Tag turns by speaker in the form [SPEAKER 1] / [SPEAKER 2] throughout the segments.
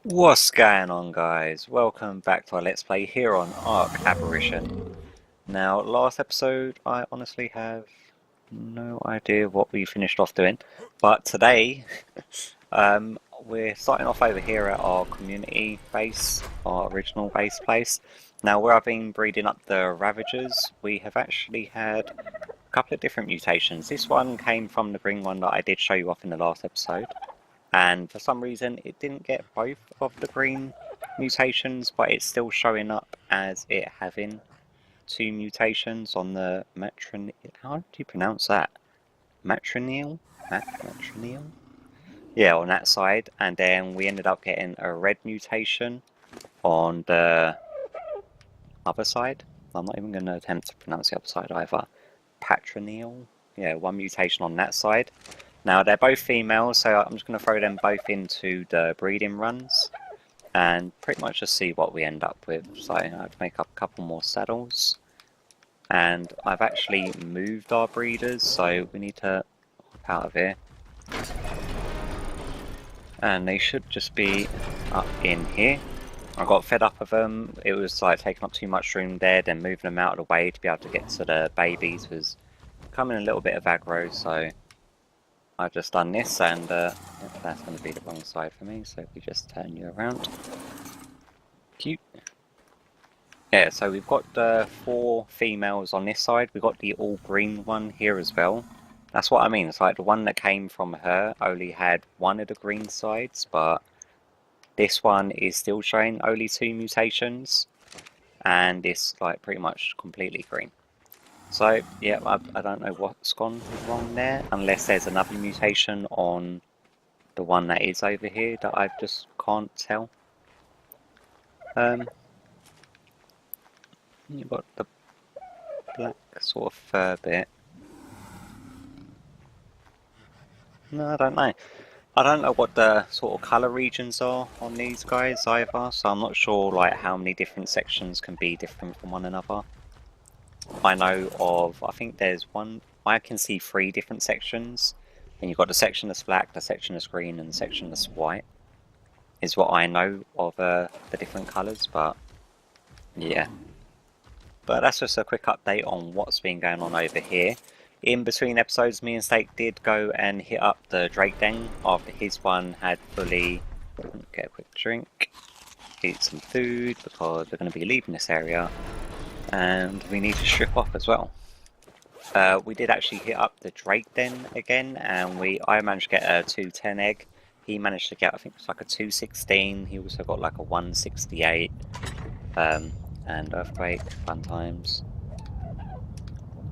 [SPEAKER 1] What's going on, guys? Welcome back to our Let's Play here on Ark Aberration. Now, last episode I honestly have no idea what we finished off doing, but today we're starting off over here at our community base, our original base place. Now, where I've been breeding up the Ravagers, we have actually had a couple of different mutations. This one came from the green one that I did show you off in the last episode. And for some reason it didn't get both of the green mutations, but it's still showing up as it having two mutations on the how do you pronounce that? Matrilineal? Matrilineal? Yeah, on that side. And then we ended up getting a red mutation on the other side. I'm not even going to attempt to pronounce the other side either. Patrilineal? Yeah, one mutation on that side. Now, they're both females, so I'm just going to throw them both into the breeding runs and pretty much just see what we end up with. So I have to make up a couple more saddles. And I've actually moved our breeders, so we need to hop out of here. And they should just be up in here. I got fed up of them. It was like taking up too much room there, then moving them out of the way to be able to get to the babies was becoming a little bit of aggro, so I've just done this, and that's going to be the wrong side for me, so if we just turn you around. Cute. Yeah, so we've got 4 females on this side. We've got the all green one here as well. That's what I mean, it's like the one that came from her only had one of the green sides, but this one is still showing only 2 mutations, and it's like pretty much completely green. So, yeah, I don't know what's gone wrong there, unless there's another mutation on the one that is over here that I just can't tell. You've got the black sort of fur bit. No, I don't know. I don't know what the sort of colour regions are on these guys either, so I'm not sure like how many different sections can be different from one another. I know of, I think there's one, I can see 3 different sections, and you've got the section that's black, the section that's green, and the section that's white, is what I know of the different colours, but yeah. But that's just a quick update on what's been going on over here. In between episodes, me and Steak did go and hit up the Drake Den after his one had fully, get a quick drink, eat some food, because we're going to be leaving this area. And we need to strip off as well. We did actually hit up the Drake Den again, and I managed to get a 210 egg. He managed to get, I think it's like a 216. He also got like a 168. And Earthquake, fun times.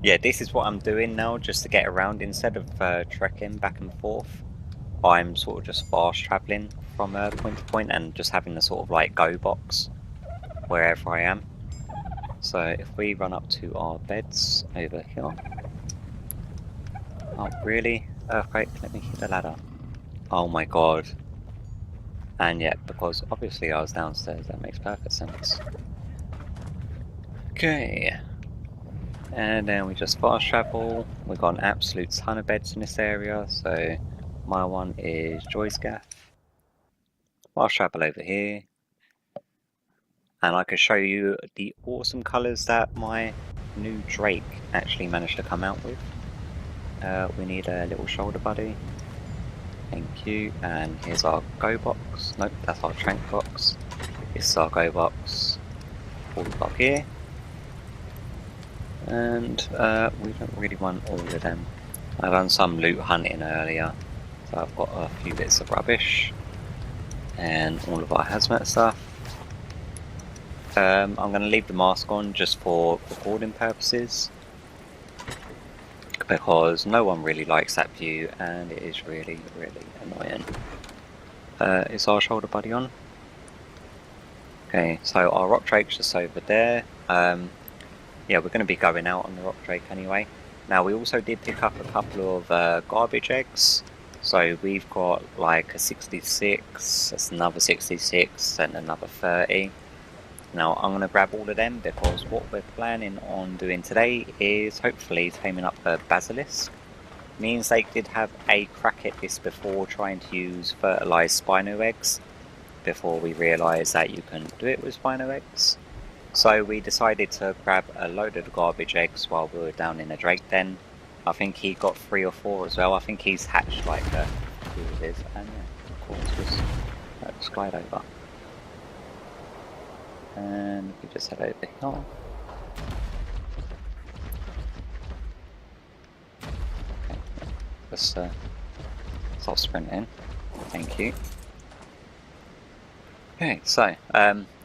[SPEAKER 1] Yeah, this is what I'm doing now, just to get around. Instead of trekking back and forth, I'm sort of just fast travelling from point to point and just having the sort of like go box wherever I am. So if we run up to our beds over here. Oh really? Earthquake, let me hit the ladder. Oh my god. And yet, because obviously I was downstairs, that makes perfect sense. Okay. And then we just fast travel. We've got an absolute ton of beds in this area, so my one is Joy's Gaff. Fast travel over here. And I can show you the awesome colours that my new Drake actually managed to come out with. We need a little shoulder buddy. Thank you. And here's our go box. Nope, that's our trank box. This is our go box. All up here. And we don't really want all of them. I've done some loot hunting earlier, so I've got a few bits of rubbish. And all of our hazmat stuff. I'm going to leave the mask on just for recording purposes, because no one really likes that view and it is really, really annoying. Is our shoulder buddy on? Okay, so our rock drake's just over there. Yeah, we're going to be going out on the rock drake anyway. Now we also did pick up a couple of garbage eggs. So we've got like a 66, that's another 66, and another 30. Now I'm going to grab all of them because what we're planning on doing today is hopefully taming up a Basilisk. Me and Zake did have a crack at this before, trying to use fertilised Spino eggs, before we realised that you can do it with Spino eggs. So we decided to grab a load of the garbage eggs while we were down in the Drake Den. I think he got 3 or 4 as well. I think he's hatched like a few of his, and yeah, of course, let's glide over. And we just head over here. Okay, let's stop sprinting. Thank you. Okay, so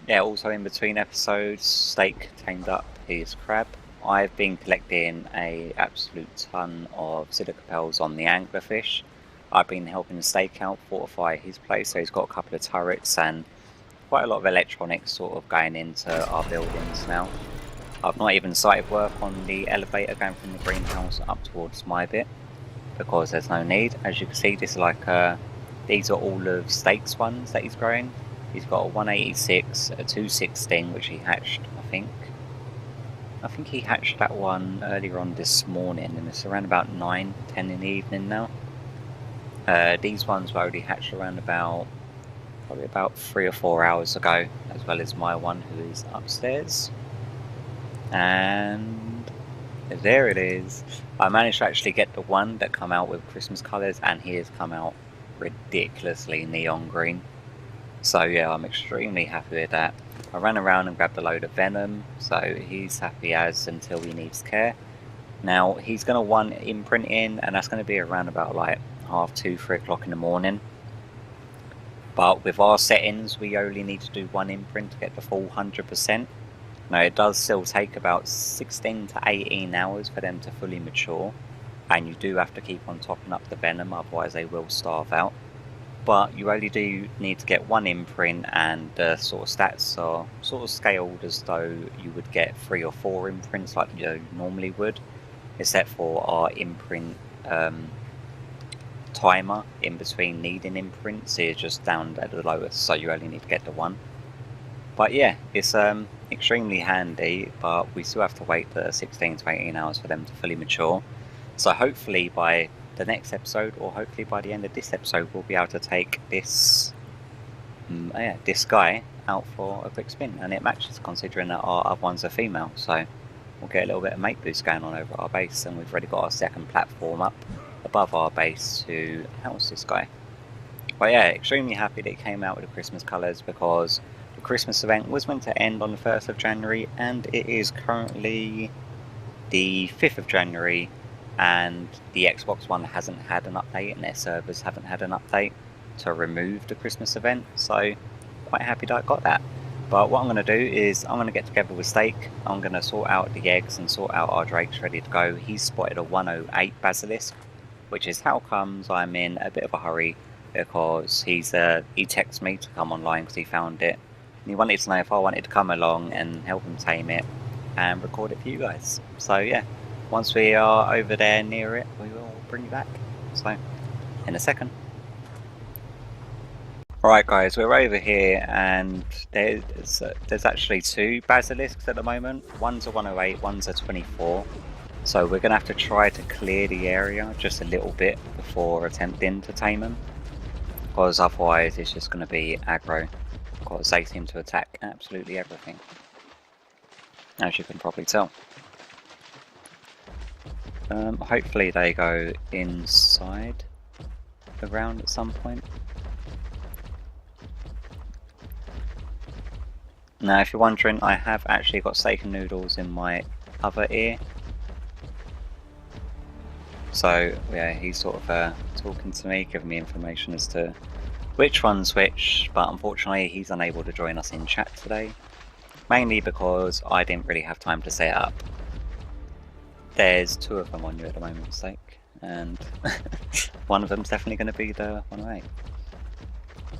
[SPEAKER 1] yeah, also in between episodes, Steak tamed up his crab. I've been collecting a absolute ton of silica pearls on the anglerfish. I've been helping Steak out fortify his place, so he's got a couple of turrets and quite a lot of electronics sort of going into our buildings now. I've not even started work on the elevator going from the greenhouse up towards my bit, because there's no need. As you can see, this is like these are all of Steak's ones that he's growing. He's got a 186, a 216, which he hatched, I think. I think he hatched that one earlier on this morning, and it's around about 9, 10 in the evening now. These ones were already hatched around about, probably about 3 or 4 hours ago, as well as my one who is upstairs. And there it is. I managed to actually get the one that come out with Christmas colours, and he has come out ridiculously neon green. So yeah, I'm extremely happy with that. I ran around and grabbed a load of venom, so he's happy as until he needs care. Now he's going to one imprint in, and that's going to be around about like 2:30, 3 o'clock in the morning. But with our settings, we only need to do 1 imprint to get the full 100%. Now it does still take about 16 to 18 hours for them to fully mature, and you do have to keep on topping up the venom, otherwise they will starve out. But you only do need to get 1 imprint, and the sort of stats are sort of scaled as though you would get 3 or 4 imprints like you normally would, except for our imprint timer in between needing imprints is just down at the lowest, so you only need to get the 1. But yeah, it's extremely handy, but we still have to wait the 16 to 18 hours for them to fully mature. So hopefully by the next episode, or hopefully by the end of this episode, we'll be able to take this this guy out for a quick spin, and it matches considering that our other one's a female, so we'll get a little bit of mate boost going on over at our base, and we've already got our second platform up above our base to house this guy. But yeah, extremely happy that it came out with the Christmas colours, because the Christmas event was meant to end on the 1st of January, and it is currently the 5th of January, and the Xbox One hasn't had an update, and their servers haven't had an update to remove the Christmas event, so quite happy that I got that. But what I'm going to do is I'm going to get together with Steak, I'm going to sort out the eggs and sort out our drakes ready to go. He's spotted a 108 Basilisk, which is how comes I'm in a bit of a hurry, because he texted me to come online because he found it, and he wanted to know if I wanted to come along and help him tame it and record it for you guys. So yeah, once we are over there near it, we will bring you back. So, in a second. Alright guys, we're over here, and there's actually 2 basilisks at the moment. One's a 108, one's a 24. So we're going to have to try to clear the area just a little bit before attempting to tame them, because otherwise it's just going to be aggro, because they seem to attack absolutely everything, as you can probably tell. Hopefully they go inside the ground at some point. Now if you're wondering, I have actually got steak and noodles in my other ear. So yeah, he's sort of talking to me, giving me information as to which one's which, but unfortunately he's unable to join us in chat today. Mainly because I didn't really have time to set it up. There's 2 of them on you at the moment, Steak, and one of them's definitely going to be the 108.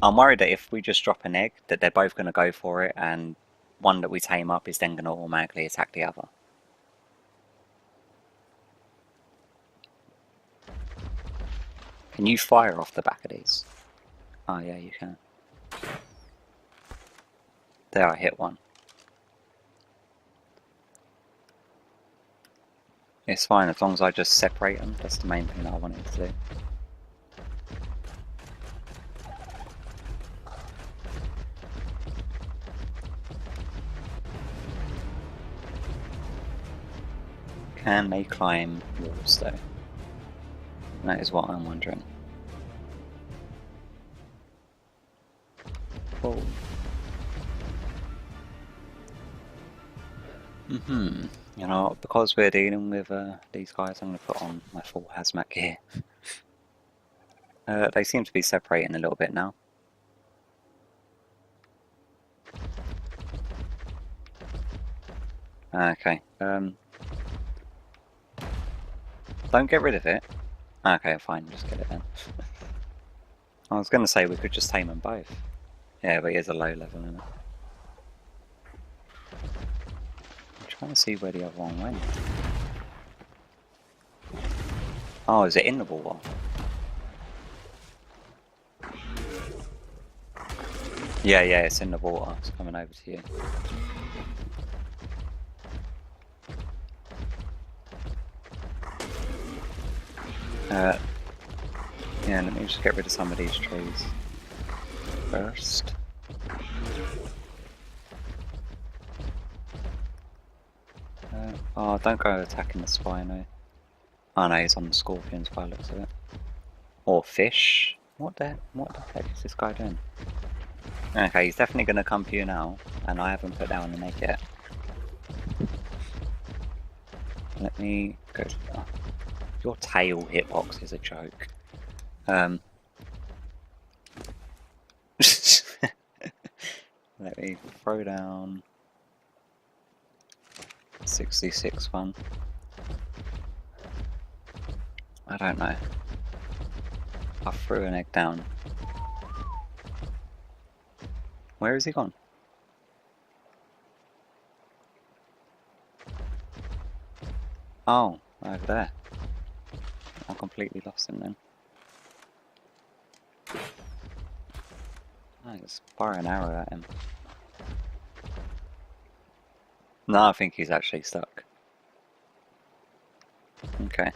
[SPEAKER 1] I'm worried that if we just drop an egg, that they're both going to go for it, and one that we tame up is then going to automatically attack the other. Can you fire off the back of these? Oh yeah, you can. There, I hit one. It's fine as long as I just separate them. That's the main thing that I wanted to do. Can they climb walls though? That is what I'm wondering. Oh. You know, because we're dealing with these guys, I'm going to put on my full hazmat gear. They seem to be separating a little bit now. Okay. Don't get rid of it. Okay, fine, just get it then. I was going to say we could just tame them both. Yeah, but he is a low level, isn't it? I'm trying to see where the other one went. Oh, is it in the water? Yeah, it's in the water. It's coming over to you. Yeah, let me just get rid of some of these trees first. Oh, don't go attacking the Spino. Oh no, he's on the scorpions by the looks of it. Or fish. What the heck is this guy doing? Okay, he's definitely going to come for you now, and I haven't put down an egg yet. Let me go to that. Your tail hitbox is a joke. Let me throw down 66 one. I don't know. I threw an egg down. Where is he gone? Oh, over there. I completely lost him then. I just fire an arrow at him. No, I think he's actually stuck. Okay.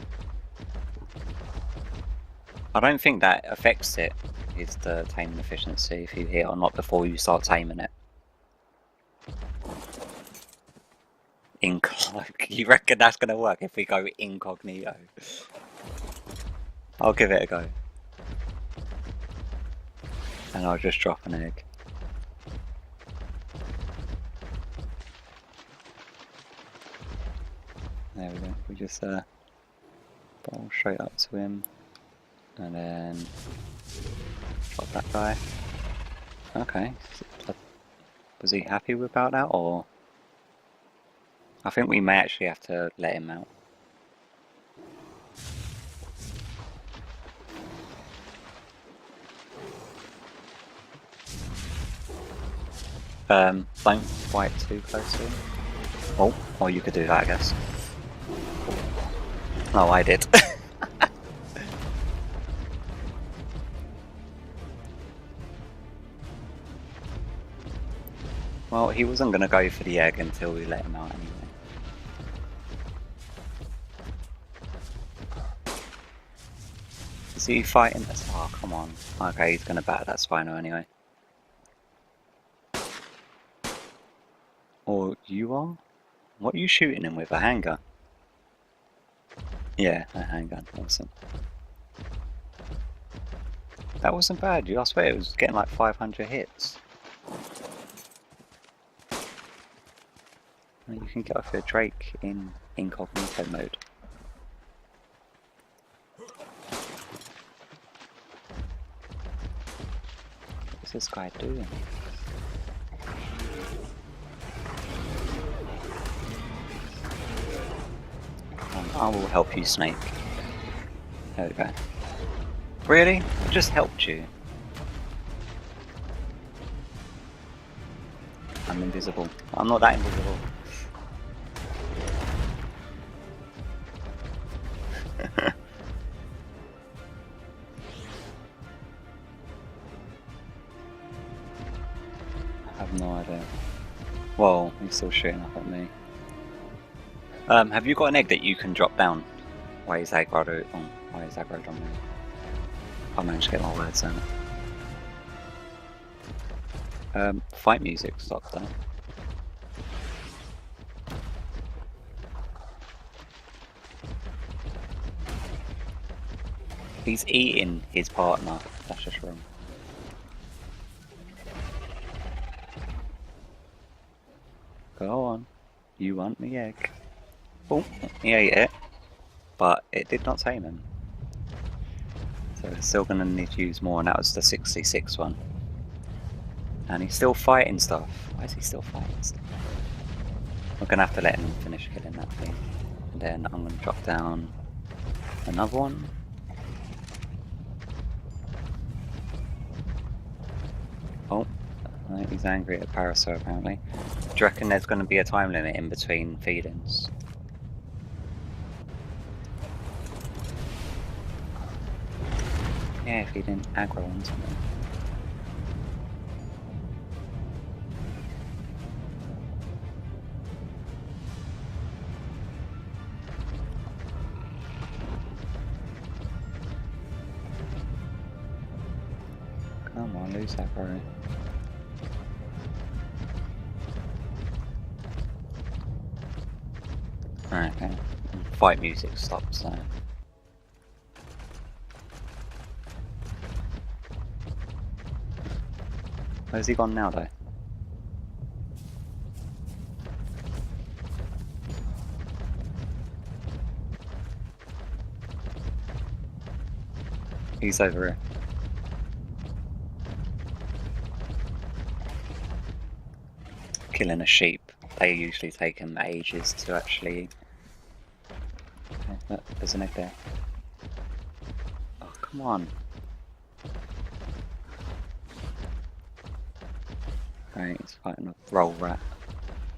[SPEAKER 1] I don't think that affects it, is the taming efficiency, if you hit or not before you start taming it. You reckon that's going to work if we go incognito? I'll give it a go. And I'll just drop an egg. There we go. We just ball straight up to him. And then drop that guy. Okay. Was he happy about that, or? I think we may actually have to let him out. Don't fight too close to him. Oh, or you could do that, I guess. Oh, I did. Well, he wasn't going to go for the egg until we let him out anyway. Is he fighting this? Oh, come on. Okay, he's going to batter that Spino anyway. Or you are? What are you shooting him with? A handgun? Yeah, a handgun. Awesome. That wasn't bad. I swear it was getting like 500 hits. You can get off your Drake in incognito mode. What's this guy doing? I will help you, Snake. There we go. Really? I just helped you. I'm invisible. I'm not that invisible. have no idea. Well, he's still shooting up at me. Have you got an egg that you can drop down? Why is aggro on? Why is aggro on me? I managed to get my words down. Fight music stopped though. He's eating his partner. That's just wrong. Go on. You want the egg. Oh, he ate it. But it did not tame him. So we're still going to need to use more, and that was the 66 one. And he's still fighting stuff. Why is he still fighting stuff? We're going to have to let him finish killing that thing. And then I'm going to drop down another one. Oh, I think he's angry at Parasaur apparently. Do you reckon there's going to be a time limit in between feedings? Yeah, if he didn't aggro on something. Come on, lose aggro. Alright, okay. Fight music stops now. Where's he gone now though? He's over here. Killing a sheep. They usually take him ages to actually... Okay, look, there's an egg there. Oh, come on. Right, he's fighting a roll rat.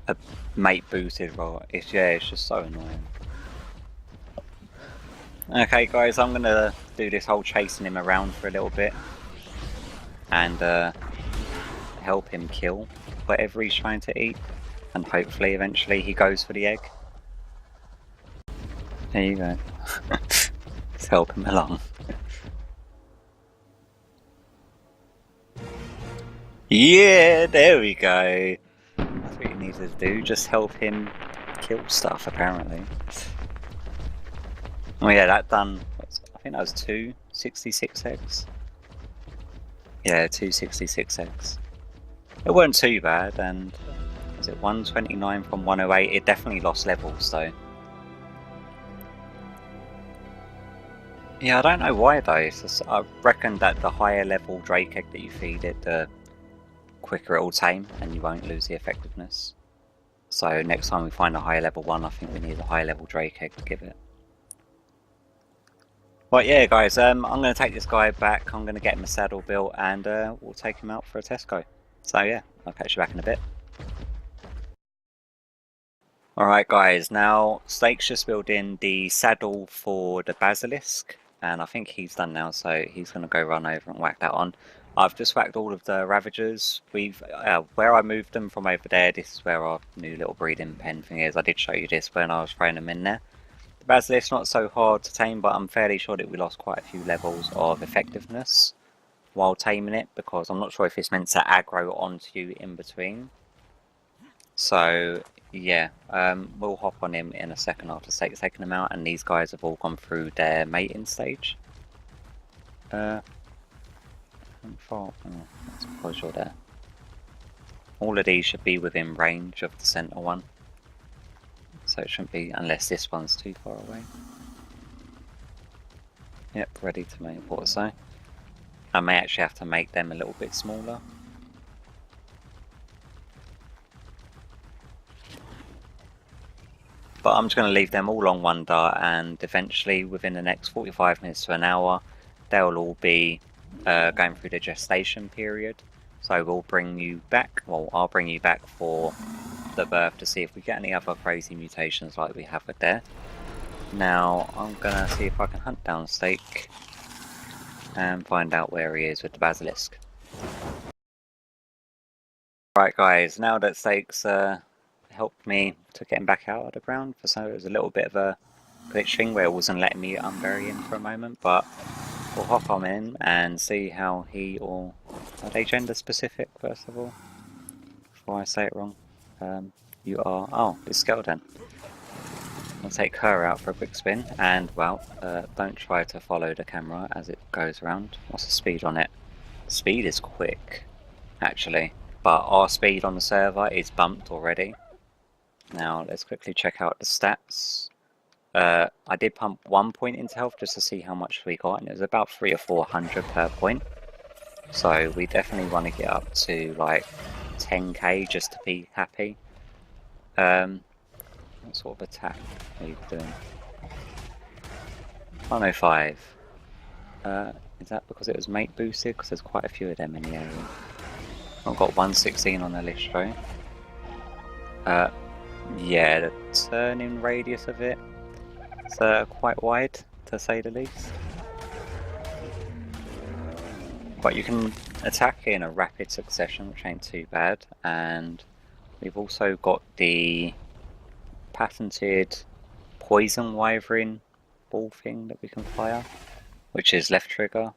[SPEAKER 1] A mate booted roll. It's just so annoying. Okay guys, I'm gonna do this whole chasing him around for a little bit. And help him kill whatever he's trying to eat. And hopefully eventually he goes for the egg. There you go. Let's help him along. Yeah, there we go. That's what you needed to do, just help him kill stuff apparently. Oh yeah, that done, I think that was 2 66 eggs. Yeah, 2 66 eggs. It weren't too bad, and was it 129 from 108? It definitely lost levels though. Yeah, I don't know why though. It's just, I reckon that the higher level Drake egg that you feed it, the quicker it will tame and you won't lose the effectiveness. So next time we find a higher level one, I think we need a higher level Drake egg to give it. Right, yeah guys, I'm going to take this guy back, I'm going to get him a saddle built, and we'll take him out for a test go. So yeah, I'll catch you back in a bit. Alright guys, now Snake's just building the saddle for the Basilisk, and I think he's done now, so he's going to go run over and whack that on. I've just whacked all of the Ravagers. We've where I moved them from over there, this is where our new little breeding pen thing is. I did show you this when I was throwing them in there. The Basilisk's not so hard to tame, but I'm fairly sure that we lost quite a few levels of effectiveness while taming it, because I'm not sure if it's meant to aggro onto you in between. So yeah, we'll hop on him in a second after taking them out, and these guys have all gone through their mating stage. Oh, that's because you're there. All of these should be within range of the centre one. So it shouldn't be, unless this one's too far away. Yep, ready to mate, thought so. I may actually have to make them a little bit smaller. But I'm just going to leave them all on one dart, and eventually within the next 45 minutes to an hour they'll all be going through the gestation period. So we'll bring you back, well I'll bring you back for the birth to see if we get any other crazy mutations like we have with there. Now I'm going to see if I can hunt down Snake and find out where he is with the Basilisk. Right guys, now that Stakes helped me to get him back out of the ground, for so it was a little bit of a glitch thing where it wasn't letting me unbury him for a moment, but we'll hop on in and see how he or... Are they gender specific first of all? Before I say it wrong. You are... Oh, it's Skeleton. I'll take her out for a quick spin, and well, don't try to follow the camera as it goes around. What's the speed on it? Speed is quick, actually, but our speed on the server is bumped already. Now let's quickly check out the stats. I did pump 1 point into health just to see how much we got, and it was about 300 or 400 per point. So we definitely want to get up to like 10k just to be happy. What sort of attack are you doing? 105. Is that because it was mate boosted? Because there's quite a few of them in the area. I've got 116 on the list, right? Yeah, the turning radius of it is quite wide, to say the least. But you can attack in a rapid succession, which ain't too bad. And we've also got the patented poison wyvern ball thing that we can fire, which is left trigger,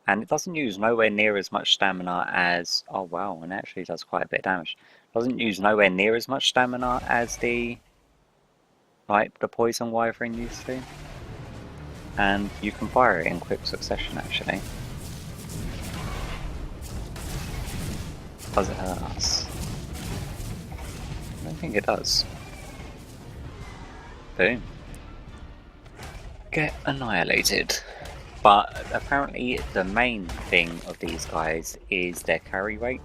[SPEAKER 1] and it doesn't use nowhere near as much stamina as... oh wow, and it actually does quite a bit of damage. Doesn't use nowhere near as much stamina as the poison wyvern used to, and you can fire it in quick succession actually. Does it hurt us? I don't think it does. Boom. Get annihilated. But apparently the main thing of these guys is their carry rate,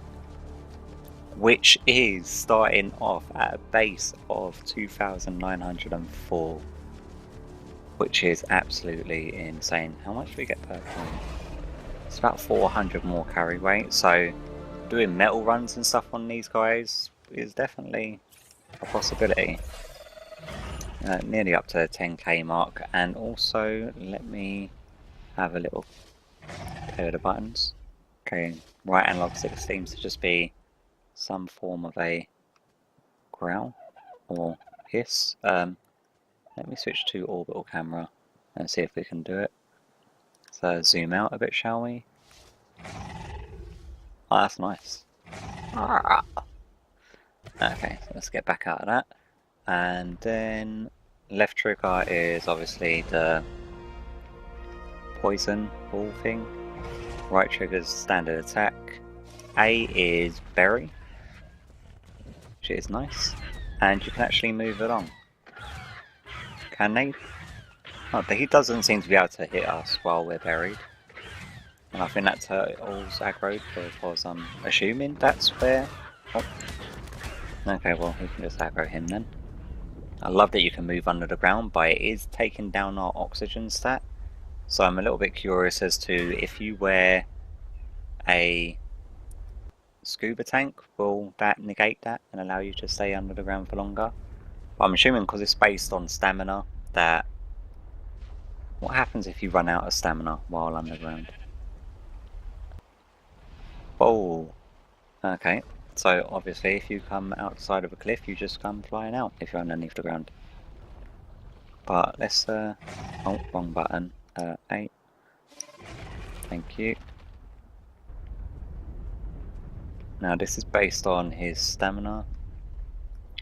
[SPEAKER 1] which is starting off at a base of 2,904, which is absolutely insane. How much do we get per point? It's about 400 more carry rate, so doing metal runs and stuff on these guys is definitely a possibility. Nearly up to the 10k mark, and also let me have a little play with the buttons. Okay, right analog stick seems to just be some form of a growl or hiss. Let me switch to orbital camera and see if we can do it. So zoom out a bit, shall we? Oh, that's nice. Okay, so let's get back out of that. And then left trigger is obviously the poison ball thing. Right trigger's standard attack. A is bury, which is nice. And you can actually move along. Can they? Oh, he doesn't seem to be able to hit us while we're buried. And I think that's all's aggroed, because I'm assuming that's where... Oh. Okay, well, we can just aggro him then. I love that you can move under the ground, but it is taking down our oxygen stat. So I'm a little bit curious as to if you wear a scuba tank, will that negate that and allow you to stay under the ground for longer? But I'm assuming because it's based on stamina that... What happens if you run out of stamina while underground? Oh, okay. So obviously if you come outside of a cliff, you just come flying out if you're underneath the ground. But let's oh, wrong button. 8. Thank you. Now this is based on his stamina,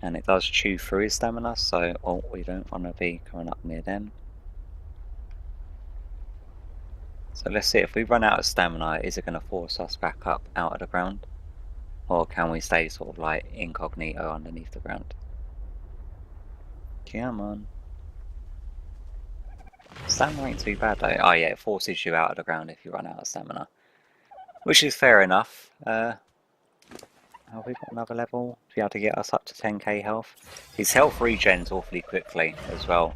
[SPEAKER 1] and it does chew through his stamina, so we don't want to be coming up near them. So let's see, if we run out of stamina, is it going to force us back up out of the ground? Or can we stay sort of like incognito underneath the ground? Come on. Stamina ain't too bad though. Oh yeah, it forces you out of the ground if you run out of stamina. Which is fair enough. Have we got another level to be able to get us up to 10k health? His health regens awfully quickly as well.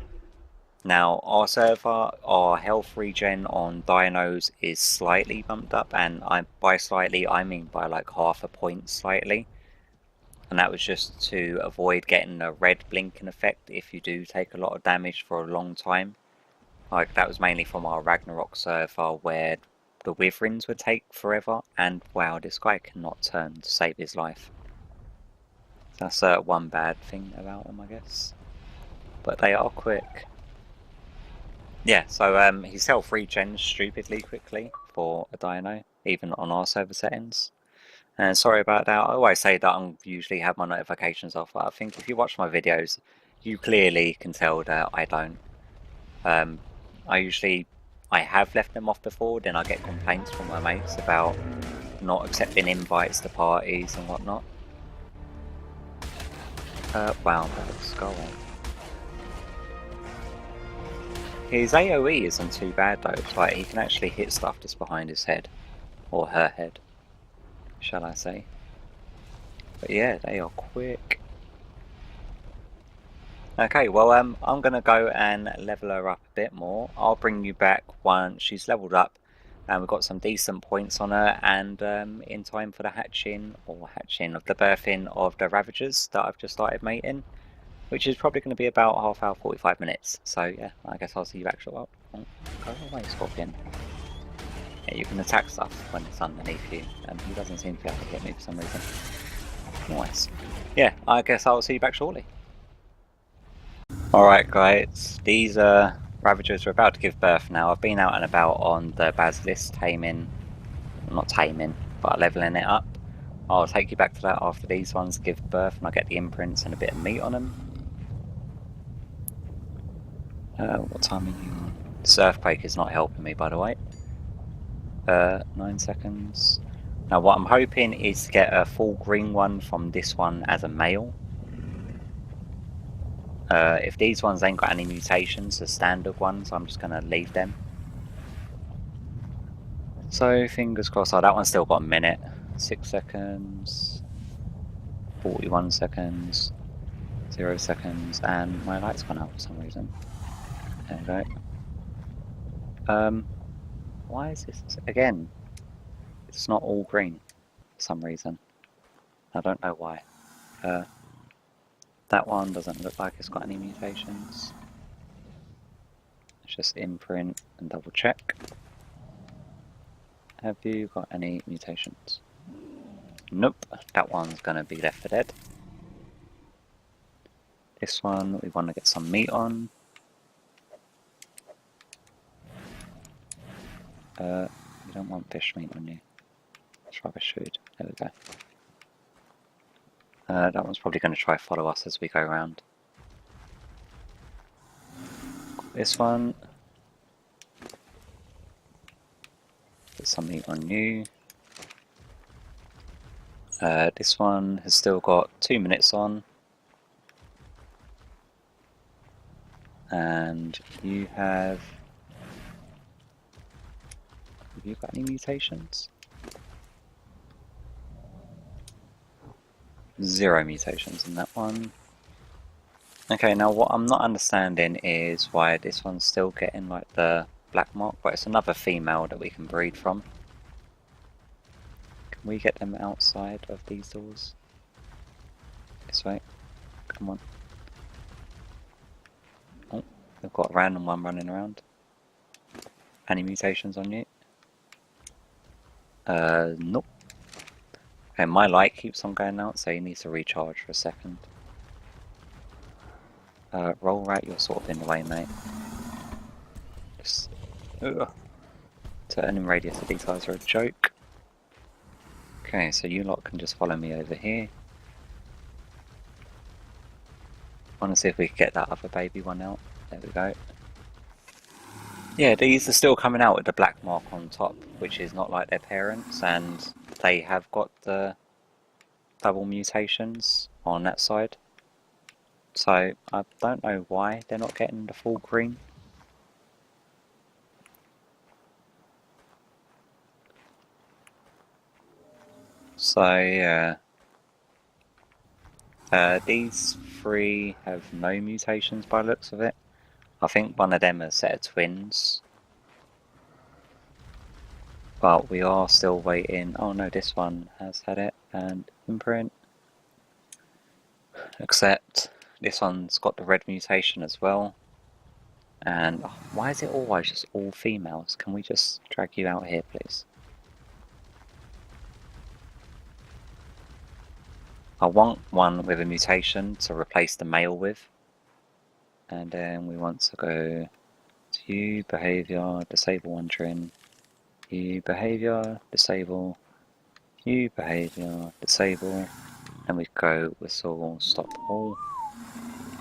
[SPEAKER 1] Now our server, our health regen on dinos is slightly bumped up, and by slightly I mean by like half a point slightly. And that was just to avoid getting a red blinking effect if you do take a lot of damage for a long time. Like that was mainly from our Ragnarok server where the wyverns would take forever, and wow, this guy cannot turn to save his life. That's one bad thing about them, I guess. But they are quick. Yeah, so his health regens stupidly quickly for a dino, even on our server settings. And sorry about that. I always say that I usually have my notifications off, but I think if you watch my videos, you clearly can tell that I don't. I have left them off before, then I get complaints from my mates about not accepting invites to parties and whatnot. Wow, that looks going. His AoE isn't too bad though, it's like he can actually hit stuff just behind his head. Or her head, shall I say. But yeah, they are quick. Okay, well I'm gonna go and level her up a bit more. I'll bring you back once she's leveled up and we've got some decent points on her, and in time for the hatching of the birthing of the Ravagers that I've just started mating, which is probably going to be about half hour, 45 minutes. So yeah, I guess I'll see you back shortly. Oh, go away, Scorpion. Yeah, you can attack stuff when it's underneath you, and he doesn't seem to be able to hit me for some reason. Nice. Yeah, I guess I'll see you back shortly. Alright guys, these Ravagers are about to give birth now. I've been out and about on the Basilisk Taming, not taming, but leveling it up. I'll take you back to that after these ones give birth and I get the imprints and a bit of meat on them. What time are you on? This earthquake is not helping me, by the way. 9 seconds. Now what I'm hoping is to get a full green one from this one as a male. If these ones ain't got any mutations, the standard ones, I'm just going to leave them. So fingers crossed. Oh, that one's still got a minute. 6 seconds. 41 seconds. 0 seconds. And my light's gone out for some reason. There we go. Why is this again? It's not all green for some reason. I don't know why. That one doesn't look like it's got any mutations. Let's just imprint and double check. Have you got any mutations? Nope, that one's gonna be left for dead. This one we want to get some meat on. You don't want fish meat on you. Let's rubbish food. There we go. That one's probably going to try follow us as we go around. This one. Put some meat on you. This one has still got 2 minutes on. And you have you got any mutations? 0 mutations in that one. Okay, now what I'm not understanding is why this one's still getting like the black mark, but it's another female that we can breed from. Can we get them outside of these doors? This way. Come on. Oh, we've got a random one running around. Any mutations on you? Nope. Okay, my light keeps on going out, so he needs to recharge for a second. Roll rat, you're sort of in the way, mate. Just... Turning radius of these guys are a joke. Okay, so you lot can just follow me over here. I want to see if we can get that other baby one out. There we go. Yeah, these are still coming out with the black mark on top, which is not like their parents, and they have got the double mutations on that side. So I don't know why they're not getting the full green. So yeah, these 3 have no mutations by the looks of it. I think one of them is a set of twins. But we are still waiting. Oh no, this one has had it and imprint. Except this one's got the red mutation as well. And oh, why is it always just all females? Can we just drag you out here, please? I want one with a mutation to replace the male with. And then we want to go to you, behavior, disable wandering, you, behavior, disable, you, behavior, disable, and we go whistle, stop all.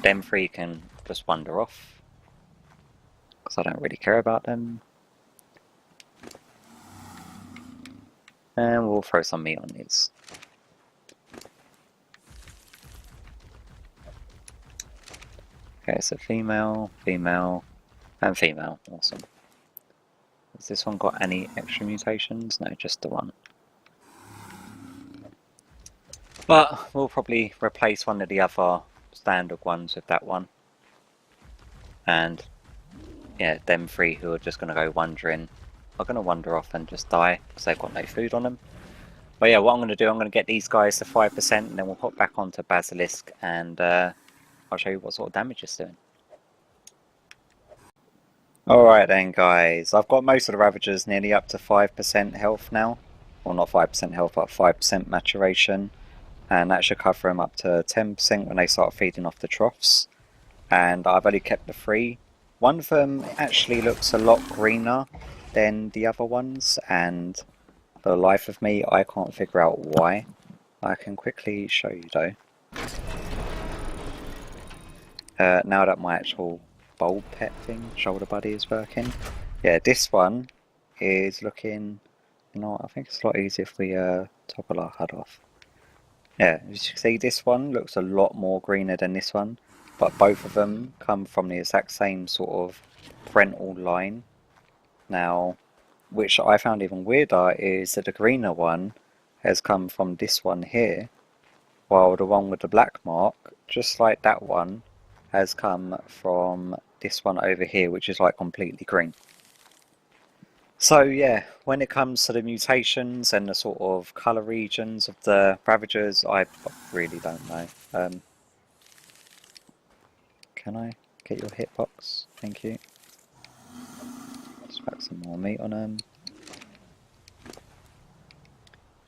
[SPEAKER 1] Them three can just wander off, because I don't really care about them. And we'll throw some meat on these. Okay, so female, female, and female. Awesome. Has this one got any extra mutations? No, just the one. But we'll probably replace one of the other standard ones with that one. And yeah, them three who are just going to go wandering are going to wander off and just die because they've got no food on them. But yeah, what I'm going to do, I'm going to get these guys to 5% and then we'll hop back onto Basilisk and I'll show you what sort of damage it's doing. Alright then guys, I've got most of the Ravagers nearly up to 5% health now. Well, not 5% health, but 5% maturation. And that should cover them up to 10% when they start feeding off the troughs. And I've only kept the 3. One of them actually looks a lot greener than the other ones, and for the life of me, I can't figure out why. I can quickly show you though. Now that my actual bulb pet thing, shoulder buddy, is working. Yeah, this one is looking, you know, I think it's a lot easier if we toggle our HUD off. Yeah, as you can see, this one looks a lot more greener than this one, but both of them come from the exact same sort of parental line. Now, which I found even weirder is that the greener one has come from this one here, while the one with the black mark, just like that one, has come from this one over here, which is like completely green. So yeah, when it comes to the mutations and the sort of colour regions of the Ravagers, I really don't know. Can I get your hitbox? Thank you. Just whack some more meat on them.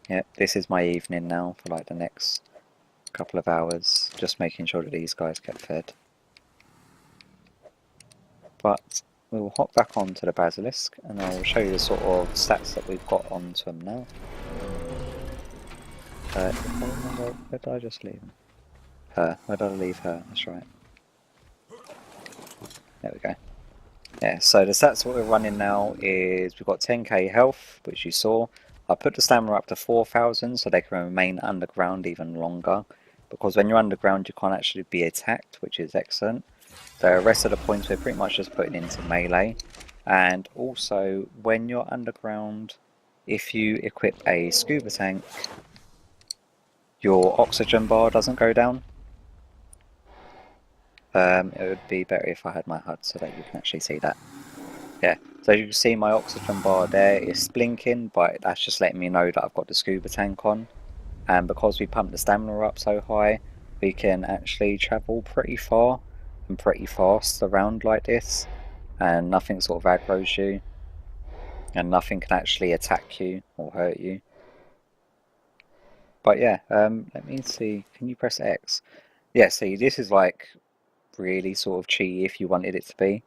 [SPEAKER 1] Yep, this is my evening now for like the next couple of hours, just making sure that these guys get fed. But we will hop back onto the Basilisk and I will show you the sort of stats that we've got onto them now. Where did I just leave him? Her. Where did I leave her? That's right. There we go. Yeah, so the stats what we're running now is we've got 10k health, which you saw. I put the stamina up to 4,000 so they can remain underground even longer. Because when you're underground you can't actually be attacked, which is excellent. The rest of the points we're pretty much just putting into melee. And also, when you're underground, if you equip a scuba tank, your oxygen bar doesn't go down. It would be better if I had my HUD so that you can actually see that. Yeah, so you can see my oxygen bar there is blinking, but that's just letting me know that I've got the scuba tank on. And because we pump the stamina up so high, we can actually travel pretty far and pretty fast around like this, and nothing sort of aggroes you, and nothing can actually attack you or hurt you. But yeah, let me see, can you press X? Yeah, see, this is like really sort of cheaty if you wanted it to be.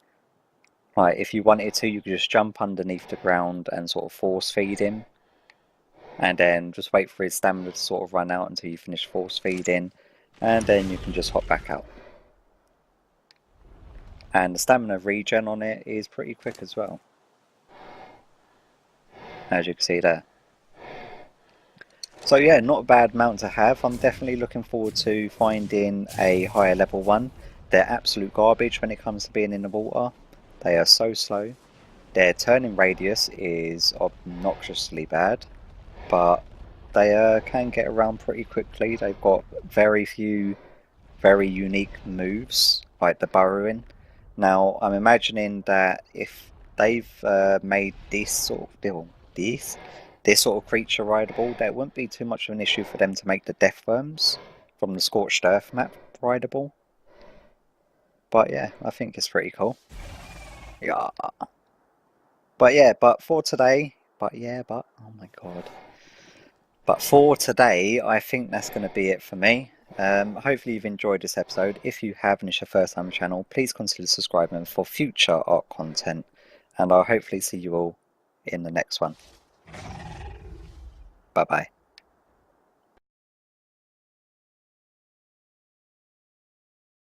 [SPEAKER 1] Like, if you wanted to, you could just jump underneath the ground and sort of force feed him, and then just wait for his stamina to sort of run out until you finish force feeding, and then you can just hop back out. And the stamina regen on it is pretty quick as well, as you can see there. So yeah, not a bad mount to have. I'm definitely looking forward to finding a higher level one. They're absolute garbage when it comes to being in the water. They are so slow. Their turning radius is obnoxiously bad, but they can get around pretty quickly. They've got very few very unique moves, like the burrowing. Now, I'm imagining that if they've made this sort of this sort of creature rideable, there wouldn't be too much of an issue for them to make the death worms from the Scorched Earth map rideable. But yeah, I think it's pretty cool. Yeah. But yeah, but for today, oh my god. But for today, I think that's going to be it for me. Hopefully you've enjoyed this episode. If you have and it's your first time on the channel, please consider subscribing for future Ark content. And I'll hopefully see you all in the next one. Bye bye.